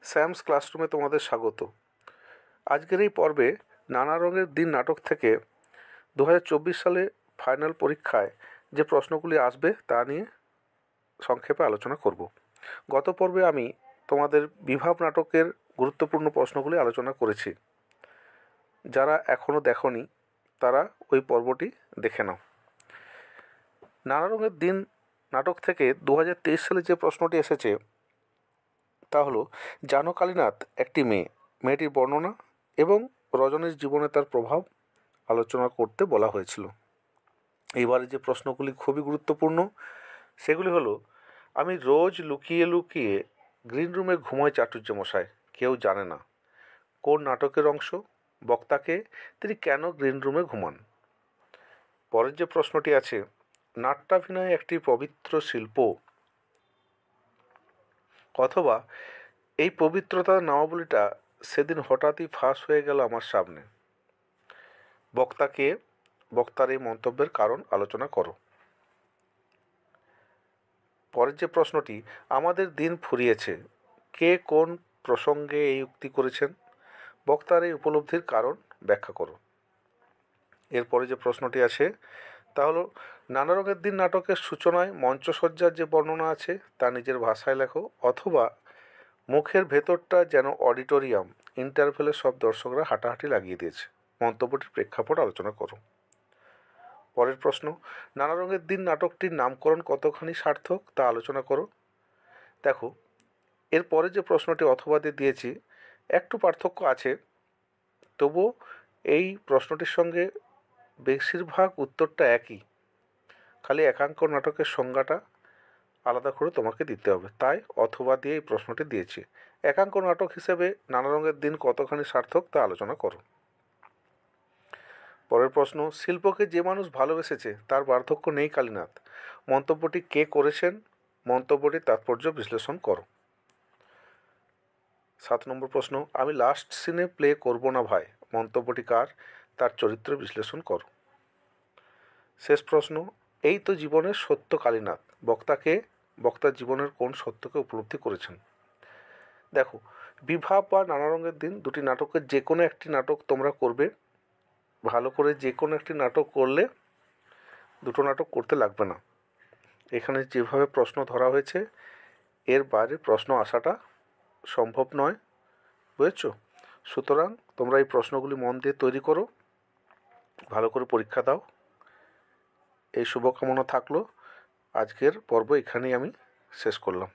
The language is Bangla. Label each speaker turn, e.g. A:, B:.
A: স্যামস ক্লাসরুমে তোমাদের স্বাগত। আজকের এই পর্বে নানা রঙের দিন নাটক থেকে 2024 সালে ফাইনাল পরীক্ষায় যে প্রশ্নগুলি আসবে তা নিয়ে সংক্ষেপে আলোচনা করব। গত পর্বে আমি তোমাদের বিভাব নাটকের গুরুত্বপূর্ণ প্রশ্নগুলি আলোচনা করেছি। যারা এখনও দেখোনি তারা ওই পর্বটি দেখে নাও। নানা রঙের দিন নাটক থেকে 2023 সালে যে প্রশ্নটি এসেছে তা হলো, জানো কালীনাথ একটি মেয়ে, মেয়েটির বর্ণনা এবং রজনীর জীবনে তার প্রভাব আলোচনা করতে বলা হয়েছিল। এইবারে যে প্রশ্নগুলি খুবই গুরুত্বপূর্ণ সেগুলি হলো, আমি রোজ লুকিয়ে লুকিয়ে গ্রিন রুমে ঘুমোই চাটুর্যমশাই, কেউ জানে না। কোন নাটকের অংশ? বক্তাকে, তিনি কেন গ্রিন রুমে ঘুমান? পরের যে প্রশ্নটি আছে, নাট্যাভিনয় একটি পবিত্র শিল্প, অথবা এই পবিত্রতার নামাবলীটা সেদিন হঠাৎই ফাঁস হয়ে গেল আমার সামনে। বক্তাকে, বক্তার এই মন্তব্যের কারণ আলোচনা করো। পরের যে প্রশ্নটি, আমাদের দিন ফুরিয়েছে, কে কোন প্রসঙ্গে এই উক্তি করেছেন? বক্তার এই উপলব্ধির কারণ ব্যাখ্যা করো। এরপরে যে প্রশ্নটি আছে তা হলো, নানা রঙের দিন নাটকের সূচনায় মঞ্চসজ্জার যে বর্ণনা আছে তা নিজের ভাষায় লেখো, অথবা মুখের ভেতরটা যেন অডিটোরিয়াম, ইন্টারভেলে সব দর্শকরা হাঁটাহাঁটি লাগিয়ে দিয়েছে। মন্তব্যটির প্রেক্ষাপট আলোচনা করো। পরের প্রশ্ন, নানা রঙের দিন নাটকটির নামকরণ কতখানি সার্থক তা আলোচনা করো। দেখো, এরপরে যে প্রশ্নটি অথবা দিয়ে দিয়েছি, একটু পার্থক্য আছে, তবুও এই প্রশ্নটির সঙ্গে বেশিরভাগ উত্তরটা একই, খালি একাঙ্ক নাটকের সংজ্ঞাটা আলাদা করে তোমাকে দিতে হবে, তাই অথবা দিয়ে এই প্রশ্নটি দিয়েছি। একাঙ্ক নাটক হিসেবে নানা রঙের দিন কতখানি সার্থক তা আলোচনা করো। পরের প্রশ্ন, শিল্পকে যে মানুষ ভালোবেসেছে তার বার্ধক্য নেই কালীনাথ, মন্তব্যটি কে করেছেন? মন্তব্যটির তাৎপর্য বিশ্লেষণ করো। 7 নম্বর প্রশ্ন, আমি লাস্ট সিনে প্লে করব না ভাই, মন্তব্যটি কার? তার চরিত্র বিশ্লেষণ করো। শেষ প্রশ্ন, এই তো জীবনের সত্য কালীনাথ, বক্তাকে, বক্তার জীবনের কোন সত্যকে উপলব্ধি করেছেন? দেখো, বিভাব বা নানা রঙের দিন দুটি নাটকের যে কোনো একটি নাটক তোমরা করবে, ভালো করে যে কোনো একটি নাটক করলে দুটো নাটক করতে লাগবে না। এখানে যেভাবে প্রশ্ন ধরা হয়েছে এর বাইরে প্রশ্ন আসাটা সম্ভব নয়, বুঝেছো? সুতরাং তোমরা এই প্রশ্নগুলি মন দিয়ে তৈরি করো, ভালো করে পরীক্ষা দাও, এই শুভকামনা থাকলো। আজকের পর্ব এখানেই আমি শেষ করলাম।